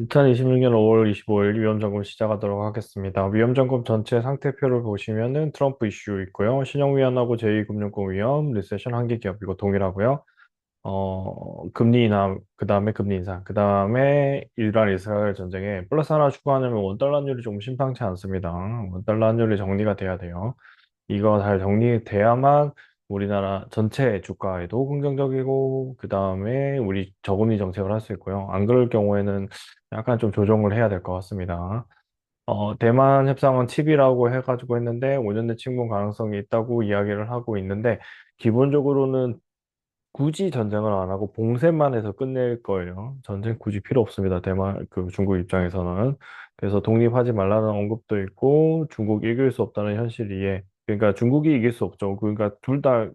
2026년 5월 25일 위험점검 시작하도록 하겠습니다. 위험점검 전체 상태표를 보시면은 트럼프 이슈 있고요. 신용위원하고 제2금융권 위험, 리세션 한계 기업 이거 동일하고요. 금리 인하, 그 다음에 금리 인상, 그 다음에 이란 이스라엘 전쟁에 플러스 하나 추가하려면 원달러율이 좀 심상치 않습니다. 원달러율이 정리가 돼야 돼요. 이거 잘 정리돼야만 우리나라 전체 주가에도 긍정적이고, 그 다음에 우리 저금리 정책을 할 수 있고요. 안 그럴 경우에는 약간 좀 조정을 해야 될 것 같습니다. 대만 협상은 칩이라고 해가지고 했는데, 5년 내 침공 가능성이 있다고 이야기를 하고 있는데, 기본적으로는 굳이 전쟁을 안 하고 봉쇄만 해서 끝낼 거예요. 전쟁 굳이 필요 없습니다. 중국 입장에서는. 그래서 독립하지 말라는 언급도 있고, 중국 이길 수 없다는 현실 이해. 그러니까 중국이 이길 수 없죠. 그러니까 둘 다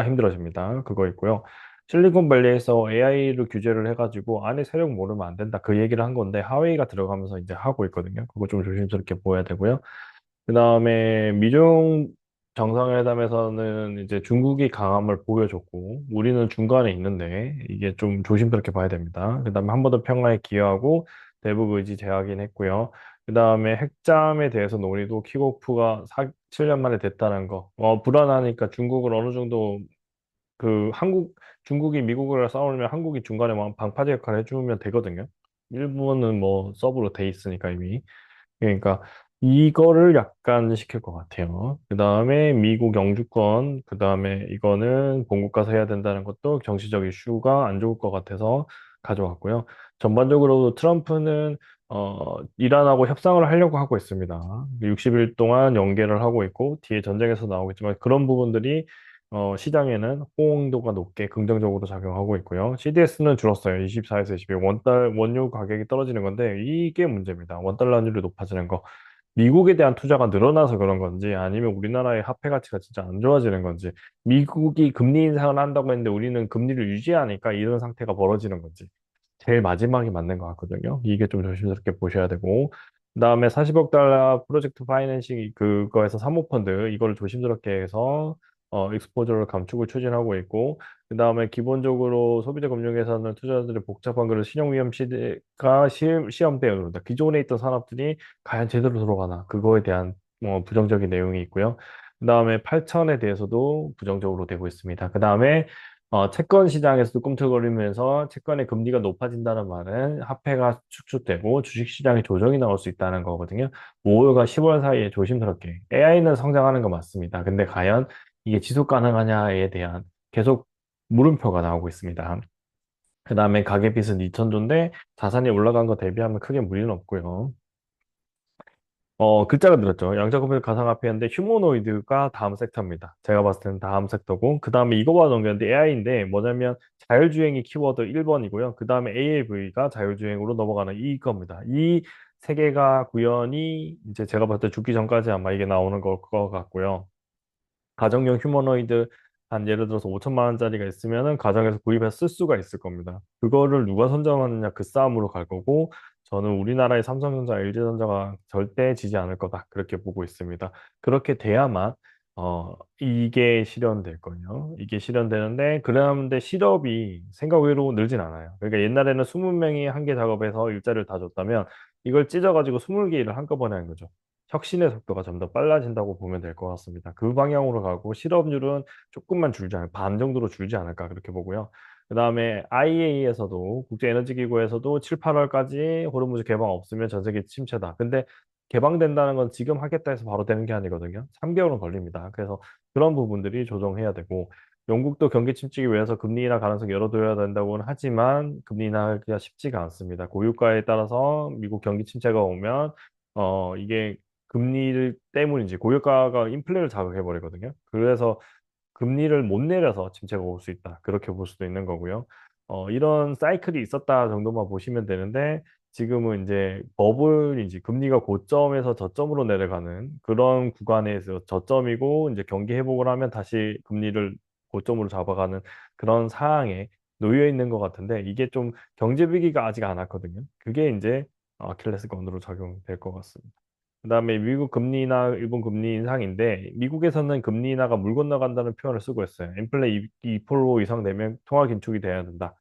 힘들어집니다. 그거 있고요. 실리콘밸리에서 AI를 규제를 해가지고 안에 세력 모르면 안 된다. 그 얘기를 한 건데, 하웨이가 들어가면서 이제 하고 있거든요. 그거 좀 조심스럽게 보여야 되고요. 그 다음에 미중 정상회담에서는 이제 중국이 강함을 보여줬고, 우리는 중간에 있는데, 이게 좀 조심스럽게 봐야 됩니다. 그 다음에 한 번 더 평화에 기여하고, 대북 의지 재확인했고요. 그 다음에 핵잠에 대해서 논의도 킥오프가 7년 만에 됐다는 거. 불안하니까 중국을 어느 정도 중국이 미국을 싸우면 한국이 중간에 뭐 방파제 역할을 해주면 되거든요. 일본은 뭐 서브로 돼 있으니까 이미. 그러니까 이거를 약간 시킬 것 같아요. 그 다음에 미국 영주권, 그 다음에 이거는 본국 가서 해야 된다는 것도 정치적 이슈가 안 좋을 것 같아서 가져왔고요. 전반적으로 트럼프는 이란하고 협상을 하려고 하고 있습니다. 60일 동안 연계를 하고 있고 뒤에 전쟁에서 나오겠지만 그런 부분들이 시장에는 호응도가 높게 긍정적으로 작용하고 있고요. CDS는 줄었어요. 24에서 22. 원유 가격이 떨어지는 건데 이게 문제입니다. 원달러 환율이 높아지는 거. 미국에 대한 투자가 늘어나서 그런 건지 아니면 우리나라의 화폐 가치가 진짜 안 좋아지는 건지 미국이 금리 인상을 한다고 했는데 우리는 금리를 유지하니까 이런 상태가 벌어지는 건지 제일 마지막이 맞는 것 같거든요. 이게 좀 조심스럽게 보셔야 되고 그다음에 40억 달러 프로젝트 파이낸싱 그거에서 사모펀드 이거를 조심스럽게 해서 익스포저를 감축을 추진하고 있고 그다음에 기본적으로 소비자 금융에서는 투자자들의 복잡한 그런 신용 위험 시대가 시험대에 오른다. 기존에 있던 산업들이 과연 제대로 들어가나 그거에 대한 부정적인 내용이 있고요. 그다음에 8천에 대해서도 부정적으로 되고 있습니다. 그다음에 채권 시장에서도 꿈틀거리면서 채권의 금리가 높아진다는 말은 화폐가 축축되고 주식시장에 조정이 나올 수 있다는 거거든요. 5월과 10월 사이에 조심스럽게 AI는 성장하는 거 맞습니다. 근데 과연 이게 지속 가능하냐에 대한 계속 물음표가 나오고 있습니다. 그 다음에 가계빚은 2천조인데 자산이 올라간 거 대비하면 크게 무리는 없고요. 글자가 늘었죠. 양자급별 가상화폐인데 휴머노이드가 다음 섹터입니다. 제가 봤을 때는 다음 섹터고 그 다음에 이거와 넘겼는데 AI인데 뭐냐면 자율주행이 키워드 1번이고요. 그 다음에 AAV가 자율주행으로 넘어가는 이겁니다. 이 세 개가 구현이 이제 제가 봤을 때 죽기 전까지 아마 이게 나오는 걸 것 같고요. 가정용 휴머노이드 한 예를 들어서 5천만 원짜리가 있으면은 가정에서 구입해서 쓸 수가 있을 겁니다. 그거를 누가 선정하느냐 그 싸움으로 갈 거고 저는 우리나라의 삼성전자, LG전자가 절대 지지 않을 거다 그렇게 보고 있습니다. 그렇게 돼야만 이게 실현될 거예요. 이게 실현되는데 그런데 실업이 생각 외로 늘진 않아요. 그러니까 옛날에는 20명이 한 개 작업해서 일자리를 다 줬다면 이걸 찢어가지고 20개 일을 한꺼번에 한 거죠. 혁신의 속도가 좀 더 빨라진다고 보면 될 것 같습니다. 그 방향으로 가고 실업률은 조금만 줄지 않을, 반 정도로 줄지 않을까 그렇게 보고요. 그다음에 IEA에서도 국제에너지기구에서도 7, 8월까지 호르무즈 개방 없으면 전 세계 침체다. 근데 개방된다는 건 지금 하겠다 해서 바로 되는 게 아니거든요. 3개월은 걸립니다. 그래서 그런 부분들이 조정해야 되고 영국도 경기 침체기 위해서 금리 인하 가능성 열어둬야 된다고는 하지만 금리 인하가 쉽지가 않습니다. 고유가에 따라서 미국 경기 침체가 오면 이게 금리 때문인지 고유가가 인플레를 자극해 버리거든요. 그래서 금리를 못 내려서 침체가 올 수 있다. 그렇게 볼 수도 있는 거고요. 이런 사이클이 있었다 정도만 보시면 되는데 지금은 이제 버블인지 금리가 고점에서 저점으로 내려가는 그런 구간에서 저점이고 이제 경기 회복을 하면 다시 금리를 고점으로 잡아가는 그런 상황에 놓여 있는 것 같은데 이게 좀 경제 위기가 아직 안 왔거든요. 그게 이제 아킬레스건으로 작용될 것 같습니다. 그다음에 미국 금리 인하, 일본 금리 인상인데 미국에서는 금리 인하가 물 건너간다는 표현을 쓰고 있어요. 인플레 2% 이상 되면 통화 긴축이 돼야 된다.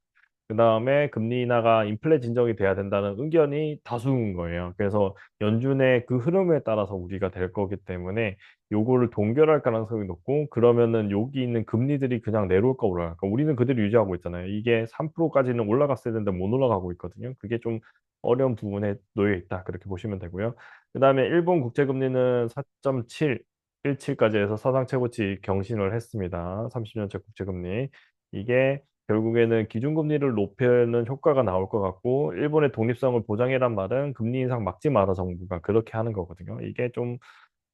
그다음에 금리 인하가 인플레 진정이 돼야 된다는 의견이 다수인 거예요. 그래서 연준의 그 흐름에 따라서 우리가 될 거기 때문에 요거를 동결할 가능성이 높고 그러면은 여기 있는 금리들이 그냥 내려올까 올라갈까? 우리는 그대로 유지하고 있잖아요. 이게 3%까지는 올라갔어야 되는데 못 올라가고 있거든요. 그게 좀 어려운 부분에 놓여 있다. 그렇게 보시면 되고요. 그다음에 일본 국채금리는 4.7 17까지 해서 사상 최고치 경신을 했습니다. 30년째 국채금리. 이게 결국에는 기준금리를 높이는 효과가 나올 것 같고, 일본의 독립성을 보장해란 말은 금리 인상 막지 마라 정부가 그렇게 하는 거거든요. 이게 좀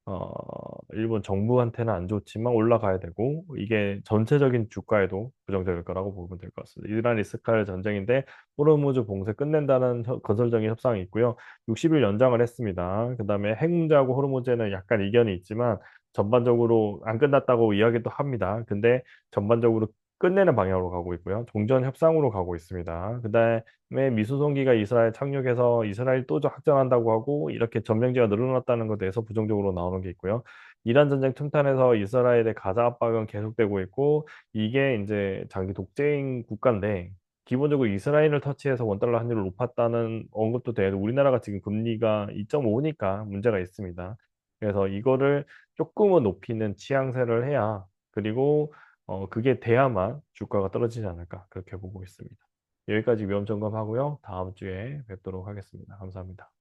어, 일본 정부한테는 안 좋지만 올라가야 되고, 이게 전체적인 주가에도 부정적일 거라고 보면 될 것 같습니다. 이란 이스라엘 전쟁인데, 호르무즈 봉쇄 끝낸다는 건설적인 협상이 있고요. 60일 연장을 했습니다. 그 다음에 핵 문제하고 호르무즈에는 약간 이견이 있지만, 전반적으로 안 끝났다고 이야기도 합니다. 근데 전반적으로 끝내는 방향으로 가고 있고요. 종전 협상으로 가고 있습니다. 그다음에 미수송기가 이스라엘 착륙해서 이스라엘 또 확전한다고 하고 이렇게 전명기가 늘어났다는 것에 대해서 부정적으로 나오는 게 있고요. 이란 전쟁 틈탄에서 이스라엘의 가자 압박은 계속되고 있고 이게 이제 장기 독재인 국가인데 기본적으로 이스라엘을 터치해서 원달러 환율을 높았다는 언급도 돼도 우리나라가 지금 금리가 2.5니까 문제가 있습니다. 그래서 이거를 조금은 높이는 치양새를 해야 그리고 그게 돼야만 주가가 떨어지지 않을까 그렇게 보고 있습니다. 여기까지 위험 점검하고요. 다음 주에 뵙도록 하겠습니다. 감사합니다.